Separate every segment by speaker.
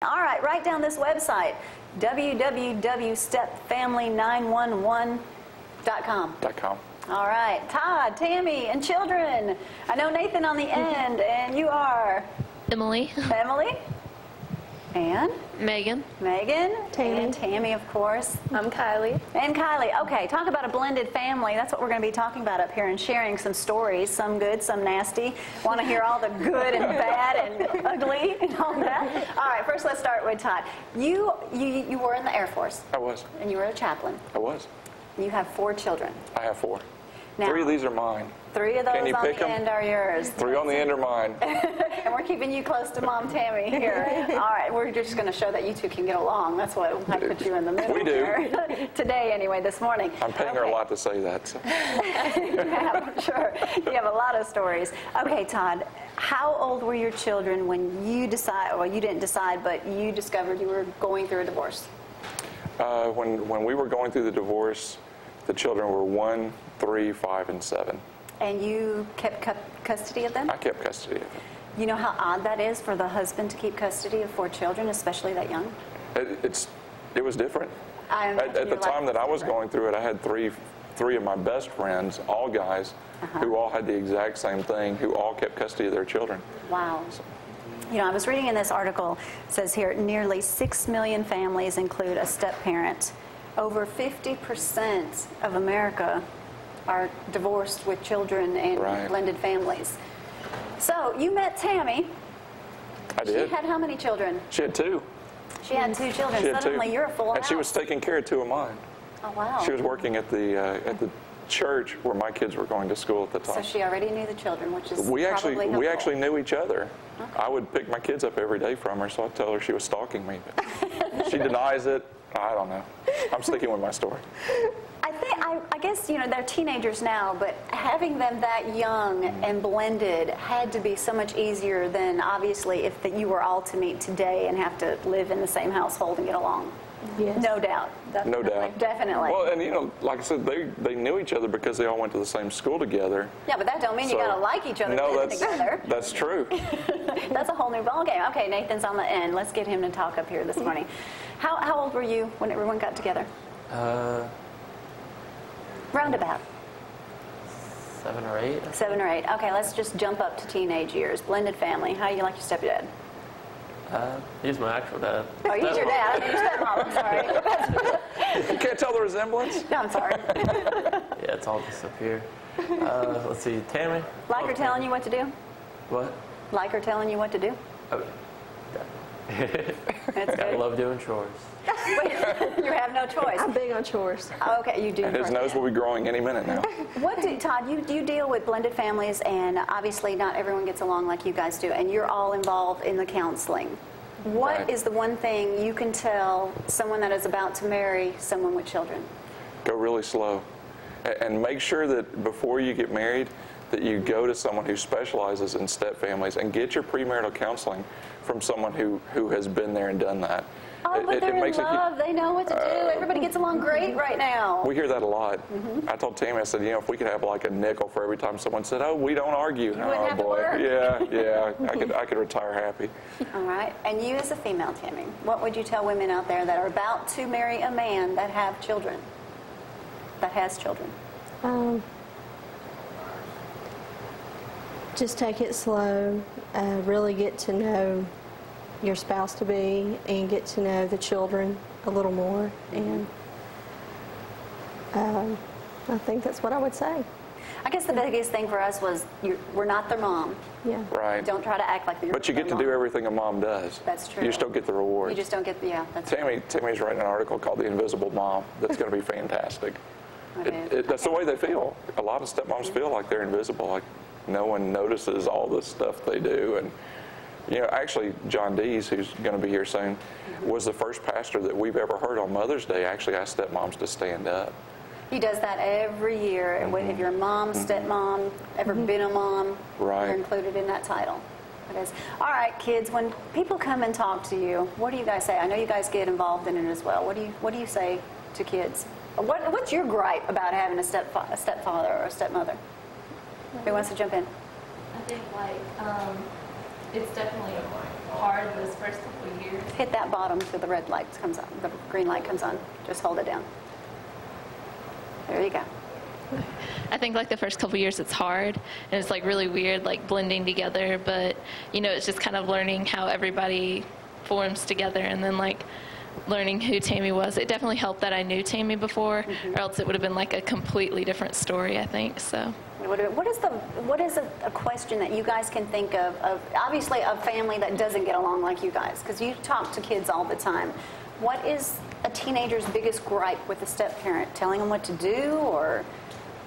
Speaker 1: All right, write down this website, www.stepfamily911.com. All right, Todd, Tammy, and children. I know Nathan on the end, and you are?
Speaker 2: Emily.
Speaker 1: Emily. And?
Speaker 2: Megan.
Speaker 1: Megan.
Speaker 3: Tammy.
Speaker 1: And Tammy, of course.
Speaker 2: I'm Kylie.
Speaker 1: And Kylie. Okay, talk about a blended family. That's what we're going to be talking about up here and sharing some stories, some good, some nasty. Want to hear all the good and bad and ugly and all that? All right, first let's start with Todd. You were in the Air Force.
Speaker 4: I was.
Speaker 1: And you were a chaplain.
Speaker 4: I was.
Speaker 1: You have 4 children.
Speaker 4: I have 4.
Speaker 1: Now,
Speaker 4: 3 of these are mine.
Speaker 1: 3 of those on the end are yours.
Speaker 4: 3 on the end are mine.
Speaker 1: And we're keeping you close to Mom Tammy here. All right, we're just going to show that you two can get along. That's what I put you in the middle.
Speaker 4: We do.
Speaker 1: Here. Today, anyway, this morning.
Speaker 4: I'm paying her a lot to say that. So.
Speaker 1: Yeah, I'm sure. You have a lot of stories. Okay, Todd, how old were your children when you decided, well, you didn't decide, but you discovered you were going through a divorce?
Speaker 4: When we were going through the divorce, the children were 1, 3, 5, and 7.
Speaker 1: And you kept custody of them?
Speaker 4: I kept custody of them.
Speaker 1: You know how odd that is for the husband to keep custody of 4 children, especially that young?
Speaker 4: It was different.
Speaker 1: At
Speaker 4: the time that I was going through it, I had three of my best friends, all guys, who all had the exact same thing, who all kept custody of their children.
Speaker 1: Wow. You know, I was reading in this article, it says here, nearly 6 million families include a step-parent. Over 50% of America are divorced with children and blended families. So, you met Tammy.
Speaker 4: I did.
Speaker 1: She had how many children?
Speaker 4: She had 2.
Speaker 1: She had 2 children. Suddenly, 2. You're a full house.
Speaker 4: And she was taking care of 2 of mine.
Speaker 1: Oh, wow.
Speaker 4: She was working at the church where my kids were going to school at the time.
Speaker 1: So she already knew the children, which is
Speaker 4: we
Speaker 1: probably helpful.
Speaker 4: actually knew each other.
Speaker 1: Okay.
Speaker 4: I would pick my kids up every day from her, so I'd tell her she was stalking me. But she denies it. I don't know. I'm sticking with my story.
Speaker 1: I guess, you know, they're teenagers now, but having them that young and blended had to be so much easier than, obviously, if you were all to meet today and have to live in the same household and get along.
Speaker 3: Yes.
Speaker 1: No doubt.
Speaker 4: No doubt.
Speaker 1: Definitely.
Speaker 4: Well, and, you know, like I said, they knew each other because they all went to the same school together.
Speaker 1: Yeah, but that don't mean you got to like each other living together.
Speaker 4: That's true.
Speaker 1: That's a whole new ballgame. Okay, Nathan's on the end. Let's get him to talk up here this morning. How old were you when everyone got together? Roundabout.
Speaker 5: 7 or 8.
Speaker 1: 7 or 8. Okay, let's just jump up to teenage years. Blended family. How you like your stepdad?
Speaker 5: He's my actual dad.
Speaker 1: Oh, he's your dad. I mean, your stepmom. I'm sorry.
Speaker 4: You can't tell the resemblance?
Speaker 1: No, I'm sorry.
Speaker 5: Yeah, it's all just up here. Let's see, Tammy.
Speaker 1: Like her telling you what to do?
Speaker 5: What?
Speaker 1: Like her telling you what to do?
Speaker 5: Oh,
Speaker 1: That's good.
Speaker 5: I love doing chores.
Speaker 1: You have no choice.
Speaker 3: I'm big on chores.
Speaker 1: Okay, you do.
Speaker 4: And his nose will be growing any minute now.
Speaker 1: Todd, you deal with blended families, and obviously not everyone gets along like you guys do, and you're all involved in the counseling. What is the one thing you can tell someone that is about to marry someone with children?
Speaker 4: Go really slow. And make sure that before you get married, that you go to someone who specializes in step families and get your premarital counseling from someone who has been there and done that.
Speaker 1: Oh, but they're in love. They know what to do. Everybody gets along great right now.
Speaker 4: We hear that a lot. I told Tammy, I said, you know, if we could have like a nickel for every time someone said, oh, we don't argue.
Speaker 1: You wouldn't have to work.
Speaker 4: Yeah. I could retire happy.
Speaker 1: All right. And you as a female, Tammy, what would you tell women out there that are about to marry a man that have children, that has children?
Speaker 3: Just take it slow, really get to know your spouse-to-be and get to know the children a little more. And I think that's what I would say.
Speaker 1: I guess the biggest thing for us was we're not their mom.
Speaker 3: Yeah.
Speaker 4: Right.
Speaker 1: Don't try to act like you're
Speaker 4: But you get to do everything a mom does.
Speaker 1: That's true.
Speaker 4: You just don't get the rewards.
Speaker 1: You just don't get the, that's
Speaker 4: Tammy's writing an article called The Invisible Mom that's going to be fantastic. That's the way they feel. A lot of stepmoms feel like they're invisible, like no one notices all the stuff they do. And you know, actually, John Dees, who's going to be here soon, was the first pastor that we've ever heard on Mother's Day actually ask stepmoms to stand up.
Speaker 1: He does that every year. If you're a mom, stepmom, ever been a mom, you're included in that title. All right, kids, when people come and talk to you, what do you guys say? I know you guys get involved in it as well. What do you say to kids? What's your gripe about having a stepfather or a stepmother? Who wants to jump in?
Speaker 2: I think, like, it's definitely a hard those first couple of years.
Speaker 1: Hit that bottom till the red light comes on, the green light comes on. Just hold it down. There you go.
Speaker 2: I think like the first couple of years it's hard and it's like really weird like blending together, but you know, it's just kind of learning how everybody forms together and then like learning who Tammy was. It definitely helped that I knew Tammy before, or else it would have been like a completely different story, I think. So
Speaker 1: what is a question that you guys can think of obviously a family that doesn't get along like you guys, because you talk to kids all the time. What is a teenager's biggest gripe with a step-parent? Telling them what to do, or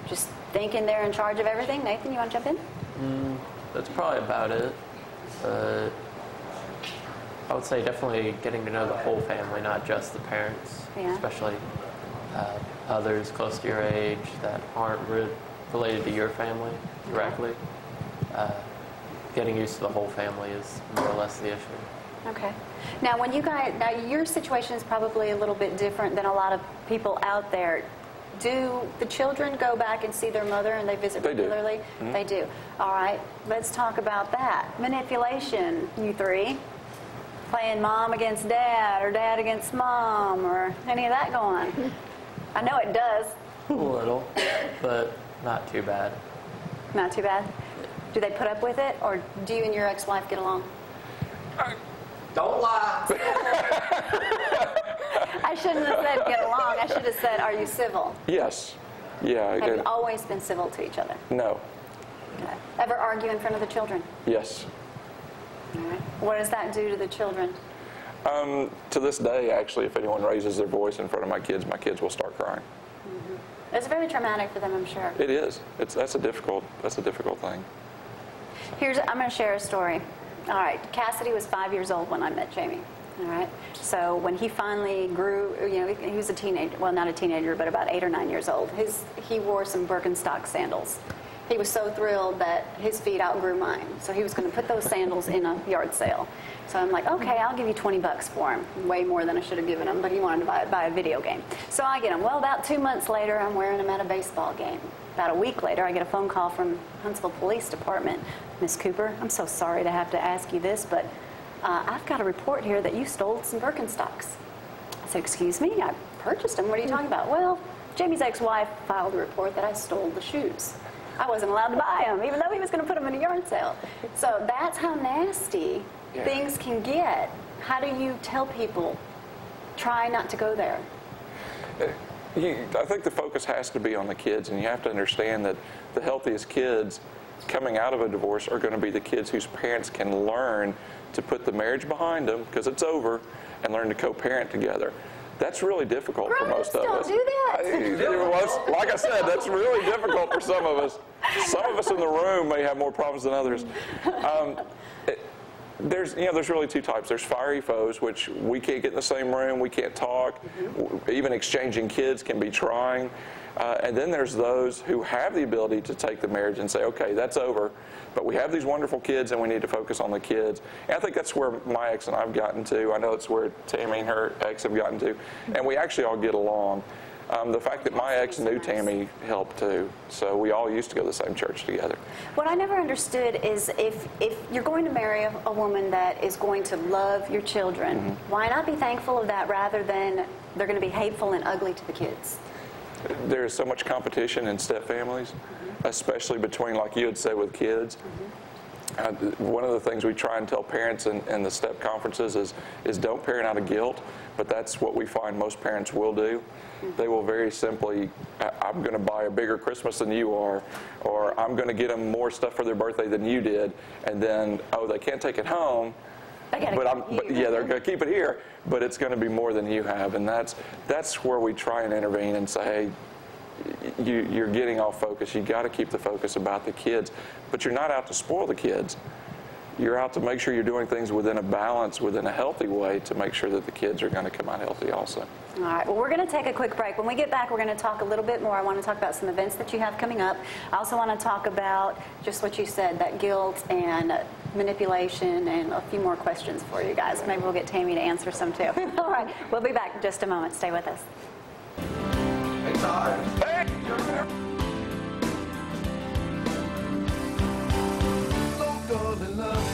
Speaker 1: just thinking they're in charge of everything? Nathan, you want to jump in?
Speaker 5: That's probably about it. I would say definitely getting to know the whole family, not just the parents, especially others close to your age that aren't related to your family directly. Getting used to the whole family is more or less the issue.
Speaker 1: Okay. Now, when you guys, your situation is probably a little bit different than a lot of people out there. Do the children go back and see their mother and they visit regularly?
Speaker 4: They do.
Speaker 1: They do. All right. Let's talk about that. Manipulation, you three. Playing mom against dad or dad against mom or any of that going on? I know it does.
Speaker 5: A little, but not too bad.
Speaker 1: Not too bad? Do they put up with it, or do you and your ex-wife get along?
Speaker 5: Don't lie.
Speaker 1: I shouldn't have said get along. I should have said, are you civil?
Speaker 4: Yes. Yeah.
Speaker 1: Have you always been civil to each other?
Speaker 4: No.
Speaker 1: Okay. Ever argue in front of the children?
Speaker 4: Yes.
Speaker 1: All right. What does that do to the children?
Speaker 4: To this day, actually, if anyone raises their voice in front of my kids will start crying.
Speaker 1: It's very traumatic for them, I'm sure.
Speaker 4: It is. That's a difficult thing.
Speaker 1: I'm going to share a story. All right. Cassidy was 5 years old when I met Jamie. All right. So when he finally grew, he was a teenager. Well, not a teenager, but about 8 or 9 years old. He wore some Birkenstock sandals. He was so thrilled that his feet outgrew mine. So he was going to put those sandals in a yard sale. So I'm like, okay, I'll give you 20 bucks for him. Way more than I should have given him, but he wanted to buy a video game. So I get him. Well, about 2 months later, I'm wearing him at a baseball game. About a week later, I get a phone call from Huntsville Police Department. Miss Cooper, I'm so sorry to have to ask you this, but I've got a report here that you stole some Birkenstocks. I said, excuse me? I purchased them. What are you talking about? Well, Jamie's ex-wife filed a report that I stole the shoes. I wasn't allowed to buy them, even though he was going to put them in a yard sale. So that's how nasty things can get. How do you tell people, try not to go there?
Speaker 4: I think the focus has to be on the kids, and you have to understand that the healthiest kids coming out of a divorce are going to be the kids whose parents can learn to put the marriage behind them, because it's over, and learn to co-parent together. That's really difficult for most of us.
Speaker 1: Don't do that.
Speaker 4: Like I said, that's really difficult for some of us. Some of us in the room may have more problems than others. There's really two types. There's fiery foes, which we can't get in the same room, we can't talk. Even exchanging kids can be trying. And then there's those who have the ability to take the marriage and say, okay, that's over, but we have these wonderful kids and we need to focus on the kids. And I think that's where my ex and I've gotten to. I know it's where Tammy and her ex have gotten to. And we actually all get along. The fact that my ex knew Tammy helped too. So we all used to go to the same church together.
Speaker 1: What I never understood is if you're going to marry a woman that is going to love your children, why not be thankful of that rather than they're going to be hateful and ugly to the kids?
Speaker 4: There is so much competition in step families, especially between, like you had said, with kids. One of the things we try and tell parents in the step conferences is don't parent out of guilt, but that's what we find most parents will do. They will very simply, I'm going to buy a bigger Christmas than you are, or I'm going to get them more stuff for their birthday than you did, and then, oh, they can't take it home, they're going to keep it here, but it's going to be more than you have, and that's where we try and intervene and say, hey, you're getting off focus. You got to keep the focus about the kids, but you're not out to spoil the kids. You're out to make sure you're doing things within a balance, within a healthy way, to make sure that the kids are going to come out healthy also.
Speaker 1: All right. Well, we're going to take a quick break. When we get back, we're going to talk a little bit more. I want to talk about some events that you have coming up. I also want to talk about just what you said, that guilt and manipulation, and a few more questions for you guys. Maybe we'll get Tammy to answer some too. All right. We'll be back in just a moment. Stay with us.
Speaker 4: Hey, Todd. Hey!
Speaker 6: Gonna love